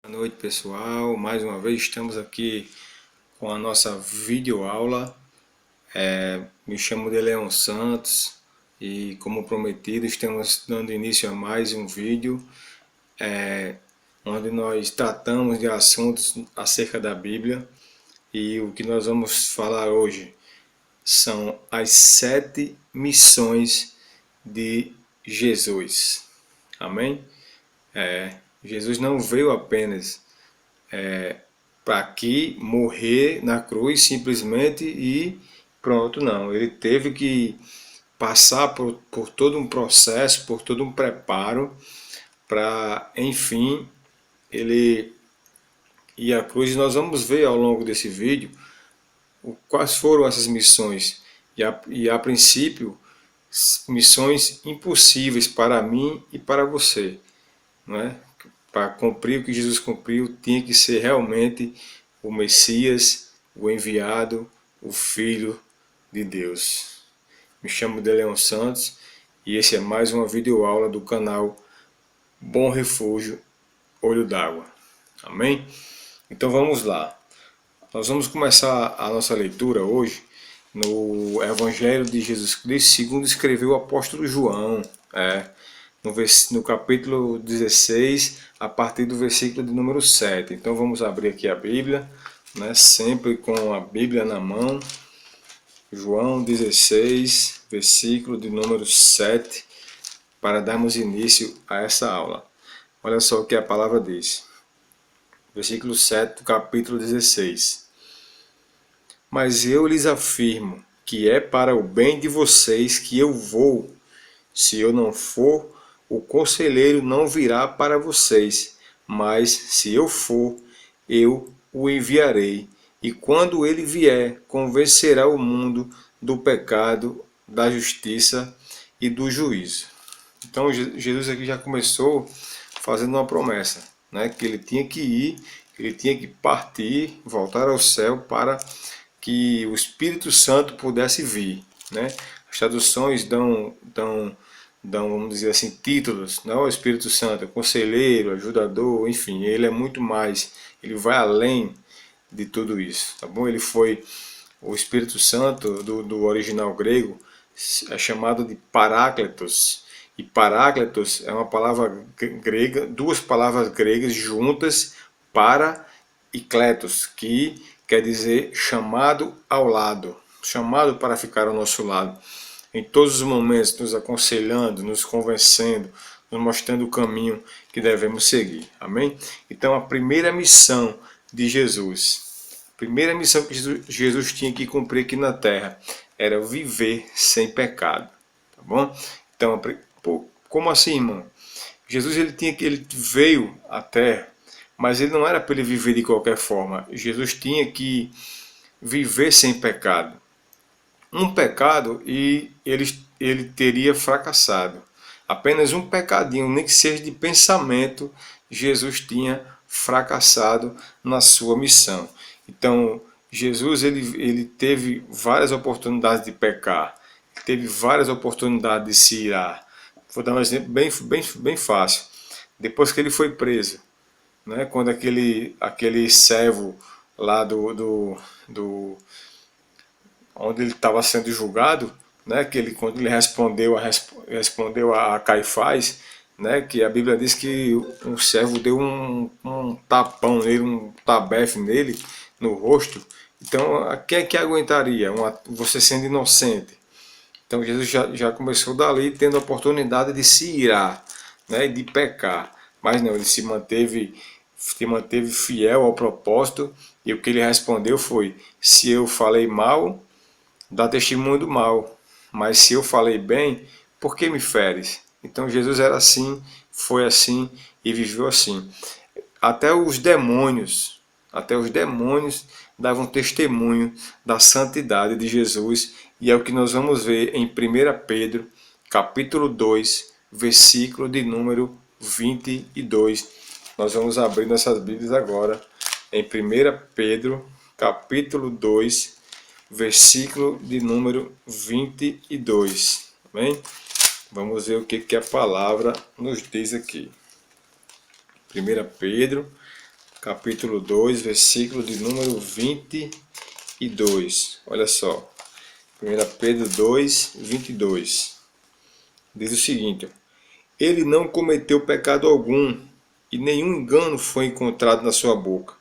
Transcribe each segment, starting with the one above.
Boa noite, pessoal. Mais uma vez estamos aqui com a nossa videoaula. Me chamo de Leão Santos e, como prometido, estamos dando início a mais um vídeo onde nós tratamos de assuntos acerca da Bíblia. E o que nós vamos falar hoje são as 7 missões de Jesus. Amém? Jesus não veio apenas para aqui morrer na cruz simplesmente e pronto, não. Ele teve que passar por todo um processo, por todo um preparo para, enfim, ele ir à cruz. E nós vamos ver ao longo desse vídeo quais foram essas missões. E a princípio, missões impossíveis para mim e para você, não é? Para cumprir o que Jesus cumpriu, tinha que ser realmente o Messias, o enviado, o Filho de Deus. Me chamo de Leão Santos e esse é mais uma videoaula do canal Bom Refúgio Olho d'Água. Amém? Então vamos lá. Nós vamos começar a nossa leitura hoje no Evangelho de Jesus Cristo, segundo escreveu o apóstolo João. No capítulo 16, a partir do versículo de número 7. Então vamos abrir aqui a Bíblia, né, sempre com a Bíblia na mão. João 16, versículo de número 7, para darmos início a essa aula. Olha só o que a palavra diz. Versículo 7 do capítulo 16. Mas eu lhes afirmo que é para o bem de vocês que eu vou. Se eu não for, o conselheiro não virá para vocês, mas se eu for, eu o enviarei. E quando ele vier, convencerá o mundo do pecado, da justiça e do juízo. Então Jesus aqui já começou fazendo uma promessa, né? Que ele tinha que ir, ele tinha que partir, voltar ao céu para que o Espírito Santo pudesse vir, né? As traduções dão, vamos dizer assim, títulos, não? O Espírito Santo, conselheiro, ajudador, enfim, ele é muito mais, ele vai além de tudo isso, tá bom? Ele foi o Espírito Santo do original grego, é chamado de Paráclitos. E Paráclitos é uma palavra grega, duas palavras gregas juntas, para e kletos, que quer dizer chamado ao lado, chamado para ficar ao nosso lado. Em todos os momentos, nos aconselhando, nos convencendo, nos mostrando o caminho que devemos seguir. Amém? Então, a primeira missão de Jesus, a primeira missão que Jesus tinha que cumprir aqui na terra, era viver sem pecado. Tá bom? Então, como assim, irmão? Jesus ele veio à terra, mas ele não era para ele viver de qualquer forma. Jesus tinha que viver sem pecado. Um pecado e ele teria fracassado. Apenas um pecadinho, nem que seja de pensamento, Jesus tinha fracassado na sua missão. Então, Jesus ele teve várias oportunidades de pecar, teve várias oportunidades de se irar. Vou dar um exemplo bem fácil. Depois que ele foi preso, né, quando aquele servo lá onde ele estava sendo julgado, né, quando ele respondeu a Caifás, né, que a Bíblia diz que um servo deu um tapão nele, um tabefe nele no rosto. Então, quem é que aguentaria você sendo inocente? Então, Jesus já começou dali tendo a oportunidade de se irar, né, de pecar. Mas não, ele se manteve fiel ao propósito, e o que ele respondeu foi: se eu falei mal, dá testemunho do mal, mas se eu falei bem, por que me feres? Então Jesus era assim, foi assim e viveu assim. Até os demônios davam testemunho da santidade de Jesus, e é o que nós vamos ver em 1 Pedro, capítulo 2, versículo de número 22. Nós vamos abrir nossas Bíblias agora em 1 Pedro, capítulo 2, versículo de número 22. Amém? Vamos ver o que a palavra nos diz aqui. 1 Pedro, capítulo 2, versículo de número 22. Olha só. 1 Pedro 2, 22. Diz o seguinte: ele não cometeu pecado algum, e nenhum engano foi encontrado na sua boca.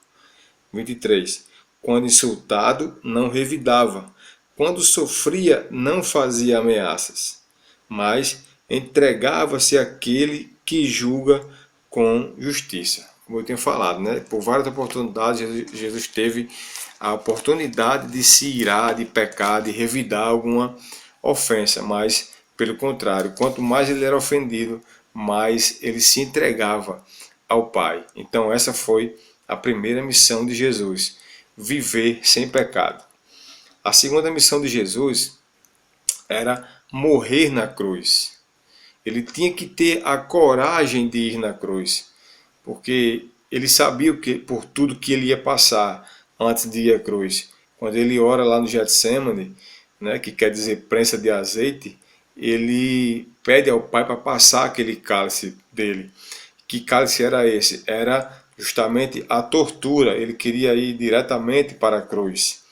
23. Quando insultado, não revidava. Quando sofria, não fazia ameaças, mas entregava-se àquele que julga com justiça. Como eu tenho falado, né? Por várias oportunidades, Jesus teve a oportunidade de se irar, de pecar, de revidar alguma ofensa, mas, pelo contrário, quanto mais ele era ofendido, mais ele se entregava ao Pai. Então essa foi a primeira missão de Jesus, viver sem pecado. A segunda missão de Jesus era morrer na cruz. Ele tinha que ter a coragem de ir na cruz, porque ele sabia por tudo que ele ia passar antes de ir à cruz. Quando ele ora lá no Getsemane, né, que quer dizer prensa de azeite, ele pede ao Pai para passar aquele cálice dele. Que cálice era esse? Era justamente a tortura. Ele queria ir diretamente para a cruz.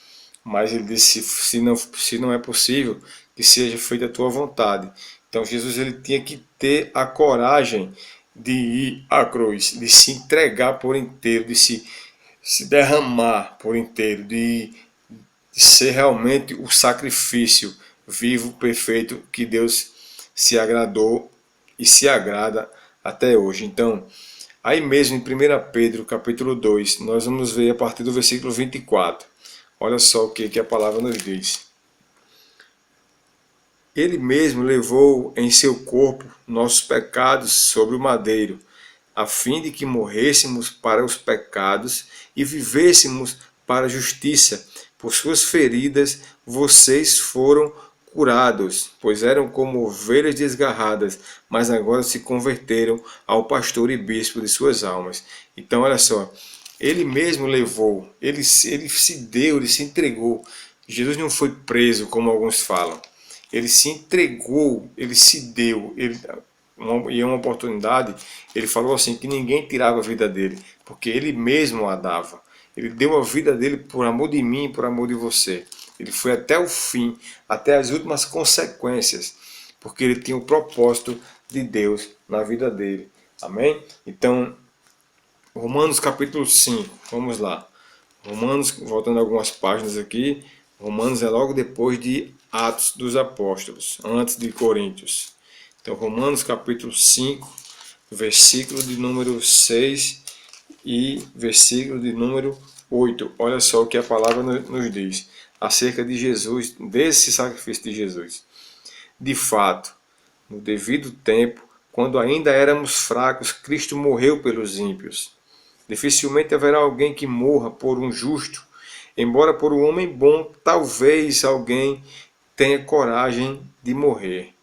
Mas ele disse, se não é possível, que seja feita a tua vontade. Então Jesus ele tinha que ter a coragem de ir à cruz, de se entregar por inteiro, de se derramar por inteiro, de ser realmente o sacrifício vivo, perfeito, que Deus se agradou e se agrada até hoje. Então, aí mesmo em 1 Pedro capítulo 2, nós vamos ver a partir do versículo 24. Olha só o que a palavra nos diz. Ele mesmo levou em seu corpo nossos pecados sobre o madeiro, a fim de que morrêssemos para os pecados e vivêssemos para a justiça. Por suas feridas vocês foram curados, pois eram como ovelhas desgarradas, mas agora se converteram ao pastor e bispo de suas almas. Então olha só, ele mesmo levou, ele se deu, ele se entregou. Jesus não foi preso, como alguns falam. Ele se entregou, ele se deu, e em uma oportunidade, ele falou assim, que ninguém tirava a vida dele, porque ele mesmo a dava. Ele deu a vida dele por amor de mim e por amor de você. Ele foi até o fim, até as últimas consequências, porque ele tinha o propósito de Deus na vida dele. Amém? Então, Romanos capítulo 5, vamos lá. Romanos, voltando algumas páginas aqui, Romanos é logo depois de Atos dos Apóstolos, antes de Coríntios. Então, Romanos capítulo 5, versículo de número 6 e versículo de número 8. Olha só o que a palavra nos diz acerca de Jesus, desse sacrifício de Jesus. De fato, no devido tempo, quando ainda éramos fracos, Cristo morreu pelos ímpios. Dificilmente haverá alguém que morra por um justo, embora por um homem bom, talvez alguém tenha coragem de morrer.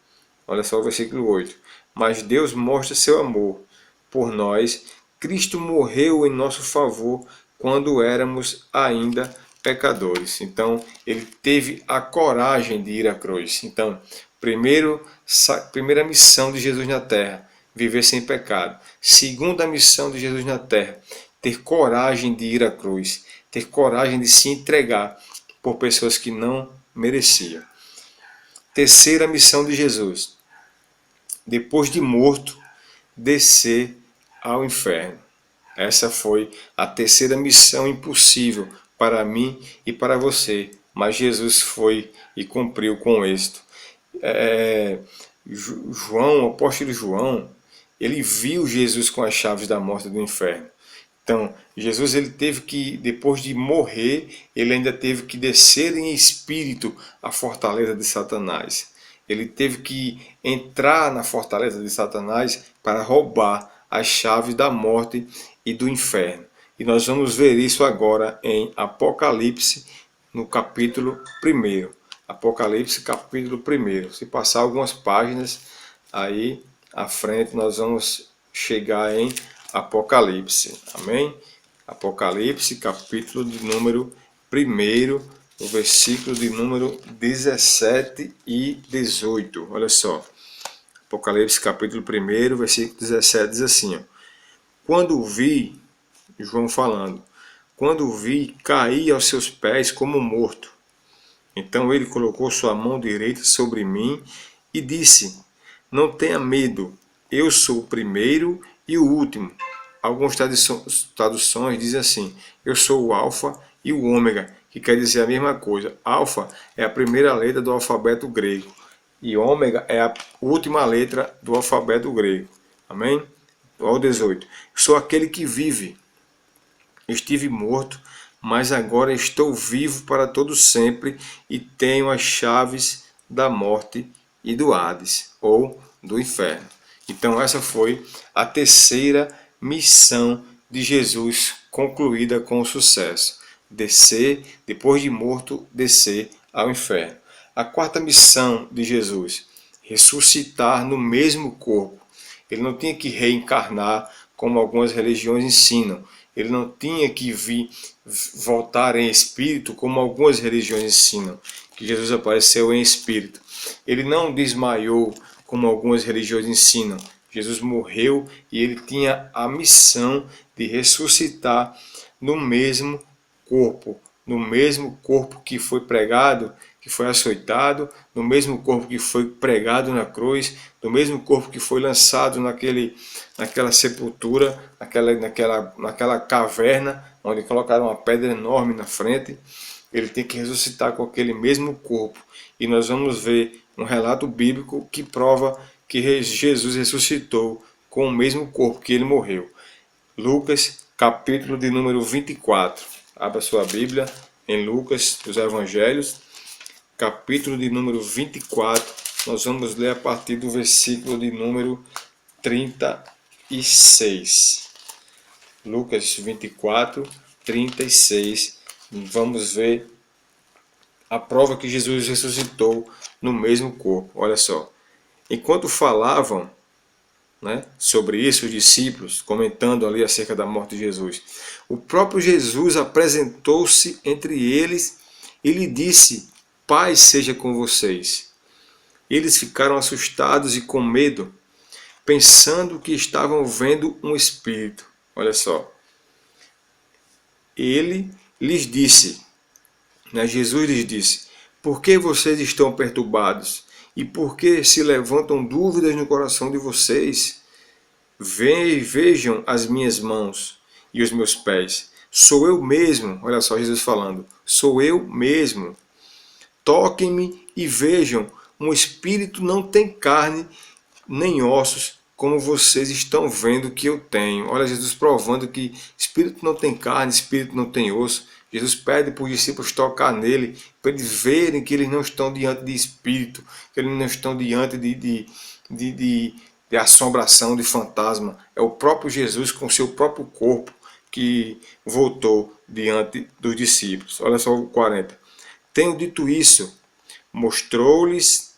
Olha só o versículo 8. Mas Deus mostra seu amor por nós. Cristo morreu em nosso favor quando éramos ainda pecadores. Então, ele teve a coragem de ir à cruz. Então, primeira missão de Jesus na terra, viver sem pecado. Segunda missão de Jesus na terra, ter coragem de ir à cruz, ter coragem de se entregar por pessoas que não mereciam. Terceira missão de Jesus, depois de morto, descer ao inferno. Essa foi a terceira missão impossível para mim e para você, mas Jesus foi e cumpriu com êxito. João, o apóstolo João, ele viu Jesus com as chaves da morte e do inferno. Então, Jesus ele teve que, depois de morrer, ele ainda teve que descer em espírito a fortaleza de Satanás. Ele teve que entrar na fortaleza de Satanás para roubar as chaves da morte e do inferno. E nós vamos ver isso agora em Apocalipse, no capítulo 1. Apocalipse, capítulo 1. Se passar algumas páginas aí à frente, nós vamos chegar em Apocalipse. Amém? Apocalipse, capítulo de número 1, o versículo de número 17 e 18. Olha só. Apocalipse, capítulo 1, versículo 17 diz assim: ó, quando vi, João falando. Quando o vi, caí aos seus pés como morto. Então ele colocou sua mão direita sobre mim e disse: Não tenha medo, eu sou o primeiro e o último. Algumas traduções dizem assim: Eu sou o Alfa e o Ômega, que quer dizer a mesma coisa. Alfa é a primeira letra do alfabeto grego e Ômega é a última letra do alfabeto grego. Amém? Ao 18. Sou aquele que vive. Estive morto, mas agora estou vivo para todo sempre e tenho as chaves da morte e do Hades, ou do inferno. Então essa foi a terceira missão de Jesus concluída com sucesso. Descer, depois de morto, descer ao inferno. A quarta missão de Jesus, ressuscitar no mesmo corpo. Ele não tinha que reencarnar como algumas religiões ensinam. Ele não tinha que voltar em espírito como algumas religiões ensinam, que Jesus apareceu em espírito. Ele não desmaiou como algumas religiões ensinam. Jesus morreu e ele tinha a missão de ressuscitar no mesmo corpo que foi pregado, que foi açoitado, no mesmo corpo que foi pregado na cruz, no mesmo corpo que foi lançado naquela sepultura, naquela caverna, onde colocaram uma pedra enorme na frente. Ele tem que ressuscitar com aquele mesmo corpo. E nós vamos ver um relato bíblico que prova que Jesus ressuscitou com o mesmo corpo que ele morreu. Lucas, capítulo de número 24. Abra sua Bíblia em Lucas, dos Evangelhos, capítulo de número 24. Nós vamos ler a partir do versículo de número 36. Lucas 24, 36. Vamos ver a prova que Jesus ressuscitou no mesmo corpo. Olha só. Enquanto falavam, sobre isso, os discípulos, comentando ali acerca da morte de Jesus, o próprio Jesus apresentou-se entre eles e lhe disse: Paz seja com vocês. Eles ficaram assustados e com medo, pensando que estavam vendo um espírito. Olha só. Ele lhes disse, Jesus lhes disse: Por que vocês estão perturbados? E por que se levantam dúvidas no coração de vocês? Vejam as minhas mãos e os meus pés. Sou eu mesmo. Olha só Jesus falando. Sou eu mesmo. Toquem-me e vejam. Um espírito não tem carne nem ossos, como vocês estão vendo que eu tenho. Olha Jesus provando que espírito não tem carne, espírito não tem osso. Jesus pede para os discípulos tocar nele, para eles verem que eles não estão diante de espírito, que eles não estão diante de assombração, de fantasma. É o próprio Jesus com seu próprio corpo que voltou diante dos discípulos. Olha só o 40. Tenho dito isso,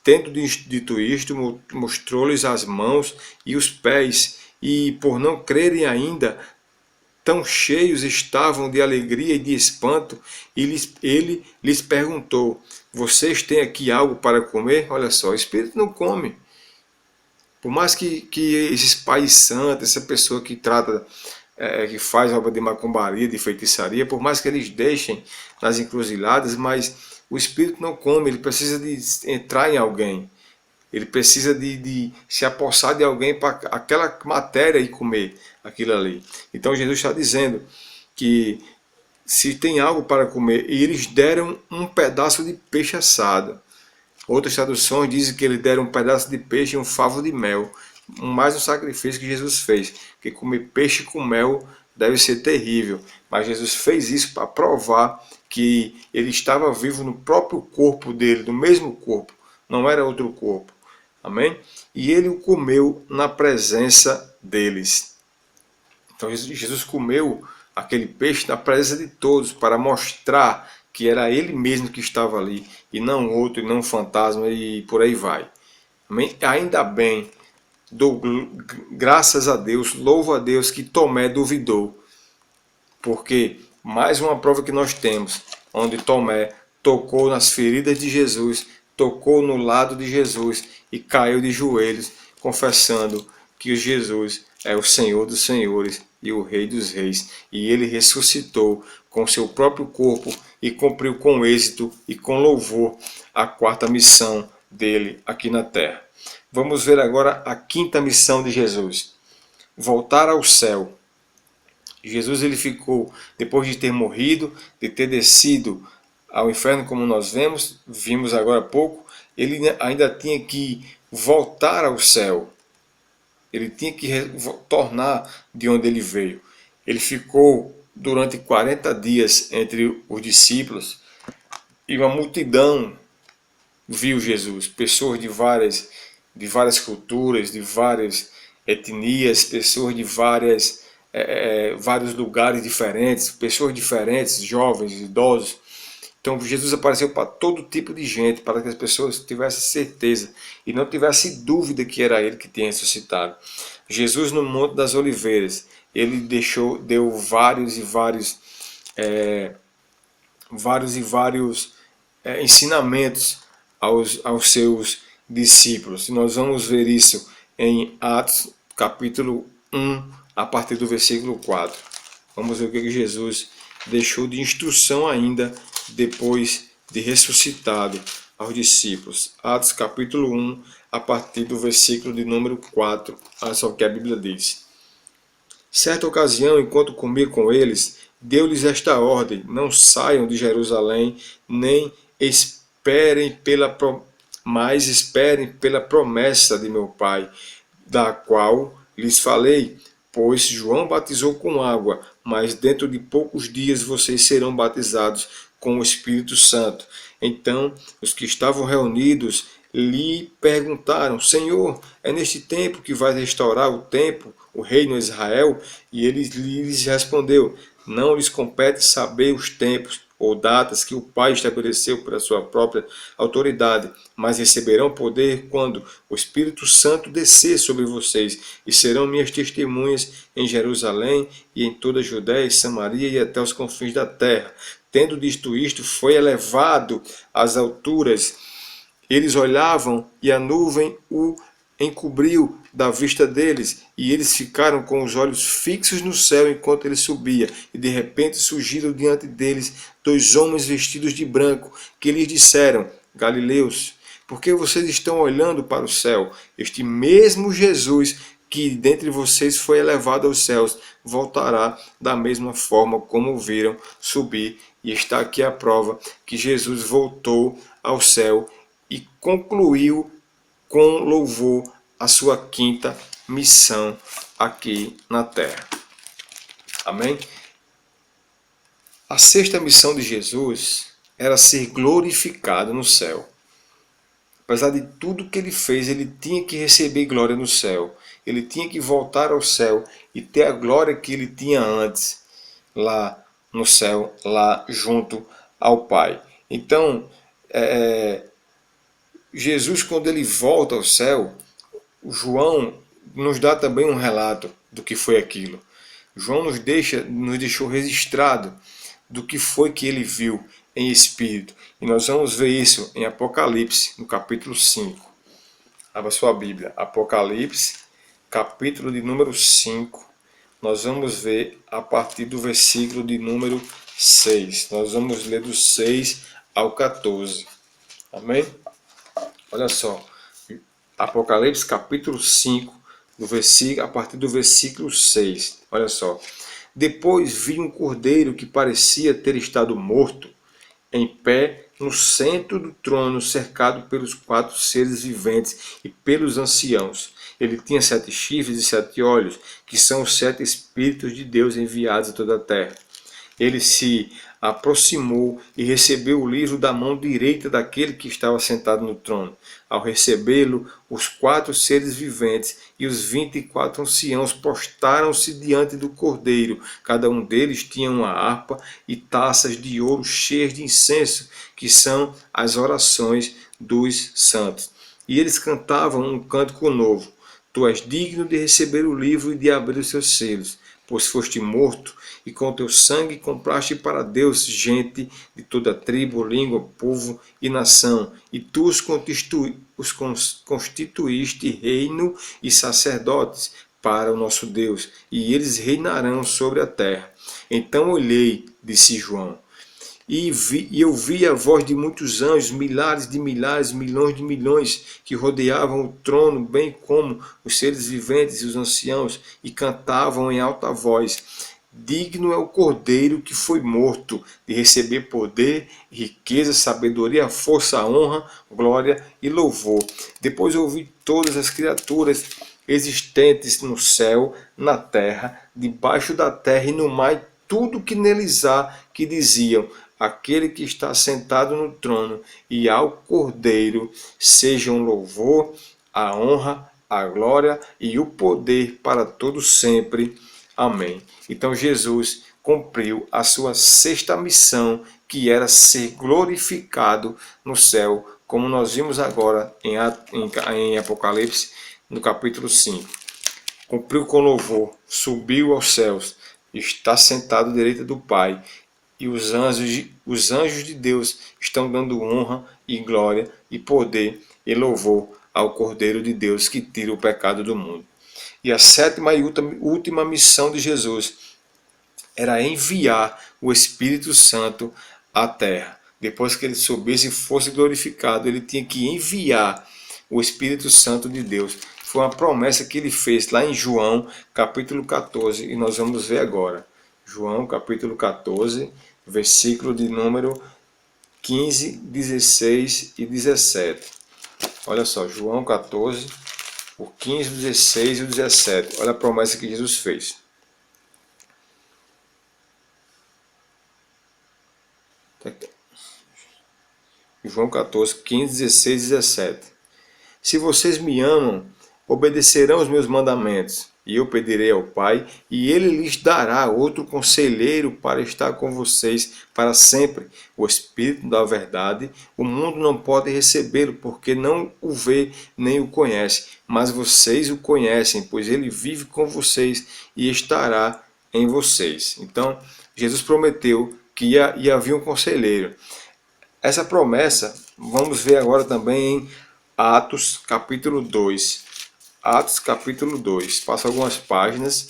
tendo dito isto, mostrou-lhes as mãos e os pés, e por não crerem ainda, tão cheios estavam de alegria e de espanto, e ele lhes perguntou: Vocês têm aqui algo para comer? Olha só, o espírito não come. Por mais que esses pais santos, essa pessoa que trata, que faz obra de macumbaria, de feitiçaria, por mais que eles deixem nas encruzilhadas, mas o espírito não come, ele precisa de entrar em alguém. Ele precisa de se apossar de alguém para aquela matéria e comer aquilo ali. Então Jesus está dizendo que se tem algo para comer, e eles deram um pedaço de peixe assado. Outras traduções dizem que eles deram um pedaço de peixe e um favo de mel. Mais um sacrifício que Jesus fez. Porque comer peixe com mel deve ser terrível. Mas Jesus fez isso para provar que ele estava vivo no próprio corpo dele, no mesmo corpo. Não era outro corpo. Amém? E ele o comeu na presença deles. Então Jesus comeu aquele peixe na presença de todos para mostrar que era ele mesmo que estava ali e não outro, e não um fantasma e por aí vai. Amém? Ainda bem, dou graças a Deus, louvo a Deus que Tomé duvidou. Porque mais uma prova que nós temos, onde Tomé tocou nas feridas de Jesus, tocou no lado de Jesus e caiu de joelhos, confessando que Jesus é o Senhor dos Senhores e o Rei dos Reis. E ele ressuscitou com seu próprio corpo e cumpriu com êxito e com louvor a quarta missão dele aqui na terra. Vamos ver agora a quinta missão de Jesus: voltar ao céu. Jesus ele ficou, depois de ter morrido, de ter descido ao inferno, como nós vimos agora há pouco, ele ainda tinha que voltar ao céu. Ele tinha que tornar de onde ele veio. Ele ficou durante 40 dias entre os discípulos e uma multidão viu Jesus. Pessoas de várias culturas, de várias etnias, pessoas de vários lugares diferentes, pessoas diferentes, jovens, idosos. Então Jesus apareceu para todo tipo de gente, para que as pessoas tivessem certeza e não tivessem dúvida que era ele que tinha ressuscitado. Jesus no Monte das Oliveiras, ele deu vários ensinamentos aos seus discípulos. E nós vamos ver isso em Atos capítulo 1, a partir do versículo 4. Vamos ver o que Jesus deixou de instrução ainda depois de ressuscitado aos discípulos. Atos capítulo 1, a partir do versículo de número 4. Olha só o que a Bíblia diz. Certa ocasião, enquanto comia com eles, deu-lhes esta ordem: não saiam de Jerusalém, nem esperem mas esperem pela promessa de meu Pai, da qual lhes falei. Pois João batizou com água, mas dentro de poucos dias vocês serão batizados com o Espírito Santo. Então os que estavam reunidos lhe perguntaram: Senhor, é neste tempo que vai restaurar o reino de Israel? E ele lhes respondeu: não lhes compete saber os tempos ou datas que o Pai estabeleceu por sua própria autoridade, mas receberão poder quando o Espírito Santo descer sobre vocês, e serão minhas testemunhas em Jerusalém e em toda a Judéia, Samaria e até os confins da terra. Tendo dito isto, foi elevado às alturas. Eles olhavam e a nuvem o encobriu da vista deles, e eles ficaram com os olhos fixos no céu enquanto ele subia. E de repente surgiram diante deles 2 homens vestidos de branco, que lhes disseram: Galileus, por que vocês estão olhando para o céu? Este mesmo Jesus que dentre vocês foi elevado aos céus voltará da mesma forma como viram subir. E está aqui a prova que Jesus voltou ao céu e concluiu com louvor a sua quinta missão aqui na terra. Amém? A sexta missão de Jesus era ser glorificado no céu. Apesar de tudo que ele fez, ele tinha que receber glória no céu. Ele tinha que voltar ao céu e ter a glória que ele tinha antes, lá no céu, lá junto ao Pai. Então, Jesus, quando ele volta ao céu, João nos dá também um relato do que foi aquilo. João nos deixou registrado do que foi que ele viu em espírito. E nós vamos ver isso em Apocalipse, no capítulo 5. Abra sua Bíblia. Apocalipse, capítulo de número 5. Nós vamos ver a partir do versículo de número 6. Nós vamos ler do 6 ao 14. Amém? Olha só. Apocalipse, capítulo 5, a partir do versículo 6. Olha só. Depois vi um cordeiro que parecia ter estado morto, em pé no centro do trono, cercado pelos 4 seres viventes e pelos anciãos. Ele tinha 7 chifres e 7 olhos, que são os 7 Espíritos de Deus enviados a toda a terra. Ele se aproximou e recebeu o livro da mão direita daquele que estava sentado no trono. Ao recebê-lo, os 4 seres viventes e os 24 anciãos postaram-se diante do cordeiro. Cada um deles tinha uma harpa e taças de ouro cheias de incenso, que são as orações dos santos. E eles cantavam um cântico novo: Tu és digno de receber o livro e de abrir os seus selos, pois foste morto, e com teu sangue compraste para Deus gente de toda tribo, língua, povo e nação, e tu os constituíste reino e sacerdotes para o nosso Deus, e eles reinarão sobre a terra. Então olhei, disse João, e eu vi a voz de muitos anjos, milhares, milhões de milhões, que rodeavam o trono, bem como os seres viventes e os anciãos, e cantavam em alta voz: digno é o Cordeiro que foi morto de receber poder, riqueza, sabedoria, força, honra, glória e louvor. Depois ouvi todas as criaturas existentes no céu, na terra, debaixo da terra e no mar, tudo que neles há, que diziam: aquele que está sentado no trono e ao Cordeiro sejam o louvor, a honra, a glória e o poder para todos sempre. Amém. Então Jesus cumpriu a sua sexta missão, que era ser glorificado no céu, como nós vimos agora em Apocalipse, no capítulo 5. Cumpriu com louvor, subiu aos céus, está sentado à direita do Pai, e os anjos de Deus estão dando honra e glória e poder e louvor ao Cordeiro de Deus que tira o pecado do mundo. E a sétima e última missão de Jesus era enviar o Espírito Santo à terra. Depois que ele subisse e fosse glorificado, ele tinha que enviar o Espírito Santo de Deus. Foi uma promessa que ele fez lá em João, capítulo 14, e nós vamos ver agora. João, capítulo 14, versículo de número 15, 16 e 17. Olha só, João 14, o 15, o 16 e o 17. Olha a promessa que Jesus fez. João 14, 15, 16 e 17. Se vocês me amam, obedecerão os meus mandamentos. E eu pedirei ao Pai, e ele lhes dará outro conselheiro para estar com vocês para sempre, o Espírito da verdade. O mundo não pode recebê-lo, porque não o vê nem o conhece, mas vocês o conhecem, pois ele vive com vocês e estará em vocês. Então, Jesus prometeu que ia haver um conselheiro. Essa promessa, vamos ver agora também em Atos capítulo 2. Atos capítulo 2. Passa algumas páginas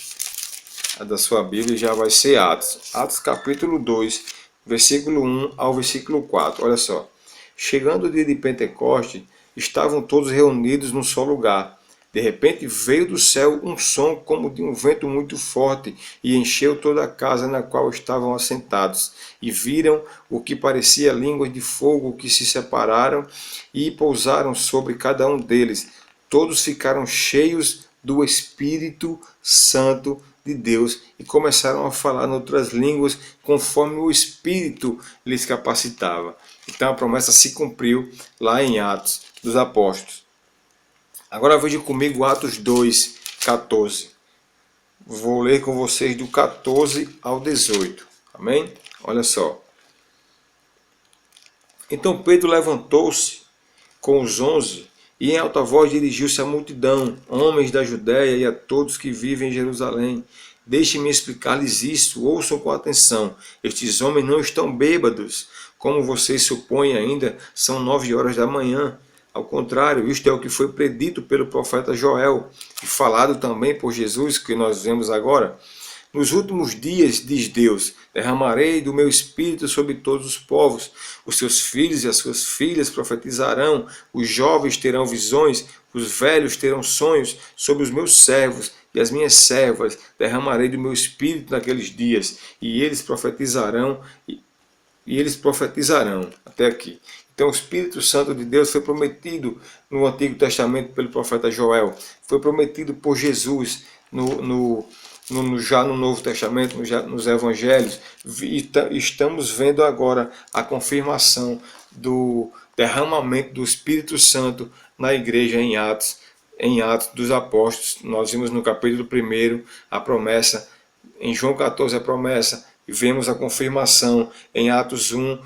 da sua Bíblia e já vai ser Atos. Atos capítulo 2, versículo 1 ao versículo 4. Olha só. Chegando o dia de Pentecoste, estavam todos reunidos num só lugar. De repente veio do céu um som como de um vento muito forte e encheu toda a casa na qual estavam assentados. E viram o que parecia línguas de fogo que se separaram e pousaram sobre cada um deles. Todos ficaram cheios do Espírito Santo de Deus e começaram a falar em outras línguas conforme o Espírito lhes capacitava. Então a promessa se cumpriu lá em Atos dos Apóstolos. Agora veja comigo Atos 2, 14. Vou ler com vocês do 14 ao 18. Amém? Olha só. Então Pedro levantou-se com os 11 e em alta voz dirigiu-se à multidão: homens da Judéia e a todos que vivem em Jerusalém. Deixem-me explicar-lhes isso, ouçam com atenção. Estes homens não estão bêbados, como vocês supõem ainda, são 9 horas da manhã. Ao contrário, isto é o que foi predito pelo profeta Joel e falado também por Jesus, que nós vemos agora. Nos últimos dias, diz Deus, derramarei do meu espírito sobre todos os povos. Os seus filhos e as suas filhas profetizarão, os jovens terão visões, os velhos terão sonhos. Sobre os meus servos e as minhas servas derramarei do meu espírito naqueles dias, e eles profetizarão, até aqui. Então o Espírito Santo de Deus foi prometido no Antigo Testamento pelo profeta Joel, foi prometido por Jesus já no Novo Testamento, nos Evangelhos, e estamos vendo agora a confirmação do derramamento do Espírito Santo na igreja em Atos dos Apóstolos. Nós vimos no capítulo 1 a promessa, em João 14 a promessa, e vemos a confirmação em Atos 1,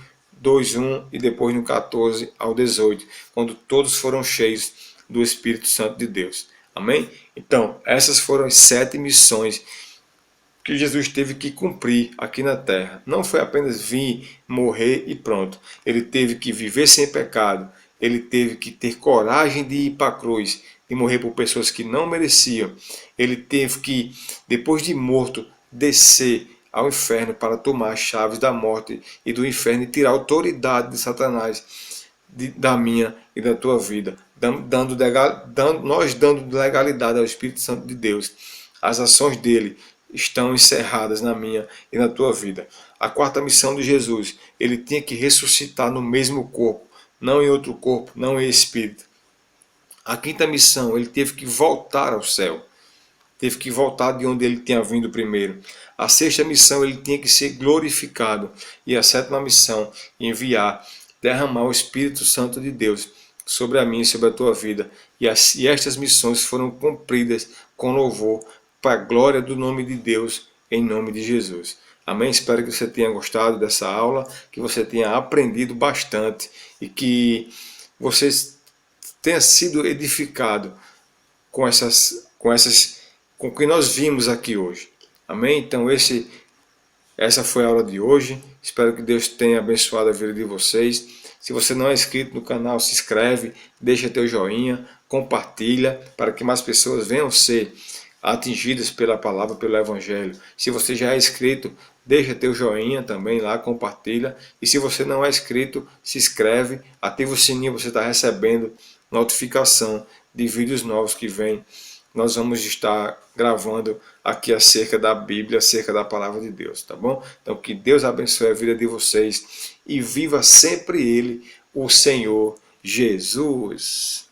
2:1 e depois no 14 ao 18, quando todos foram cheios do Espírito Santo de Deus. Amém? Então, essas foram as 7 missões que Jesus teve que cumprir aqui na terra. Não foi apenas vir, morrer e pronto. Ele teve que viver sem pecado. Ele teve que ter coragem de ir para a cruz, de morrer por pessoas que não mereciam. Ele teve que, depois de morto, descer ao inferno para tomar as chaves da morte e do inferno e tirar a autoridade de Satanás da minha e da tua vida, nós dando legalidade ao Espírito Santo de Deus. As ações dele estão encerradas na minha e na tua vida. A quarta missão de Jesus, ele tinha que ressuscitar no mesmo corpo, não em outro corpo, não em espírito. A quinta missão, ele teve que voltar ao céu. Teve que voltar de onde ele tinha vindo primeiro. A sexta missão, ele tinha que ser glorificado. E a sétima missão, enviar, derramar o Espírito Santo de Deus sobre a minha e sobre a tua vida. E estas missões foram cumpridas com louvor para a glória do nome de Deus, em nome de Jesus. Amém? Espero que você tenha gostado dessa aula, que você tenha aprendido bastante e que você tenha sido edificado com com o que nós vimos aqui hoje. Amém? Então essa foi a aula de hoje. Espero que Deus tenha abençoado a vida de vocês. Se você não é inscrito no canal, se inscreve, deixa teu joinha, compartilha para que mais pessoas venham ser atingidas pela palavra, pelo evangelho. Se você já é inscrito, deixa teu joinha também lá, compartilha. E se você não é inscrito, se inscreve, ativa o sininho, você está recebendo notificação de vídeos novos que vêm. Nós vamos estar gravando aqui acerca da Bíblia, acerca da palavra de Deus, tá bom? Então que Deus abençoe a vida de vocês e viva sempre Ele, o Senhor Jesus.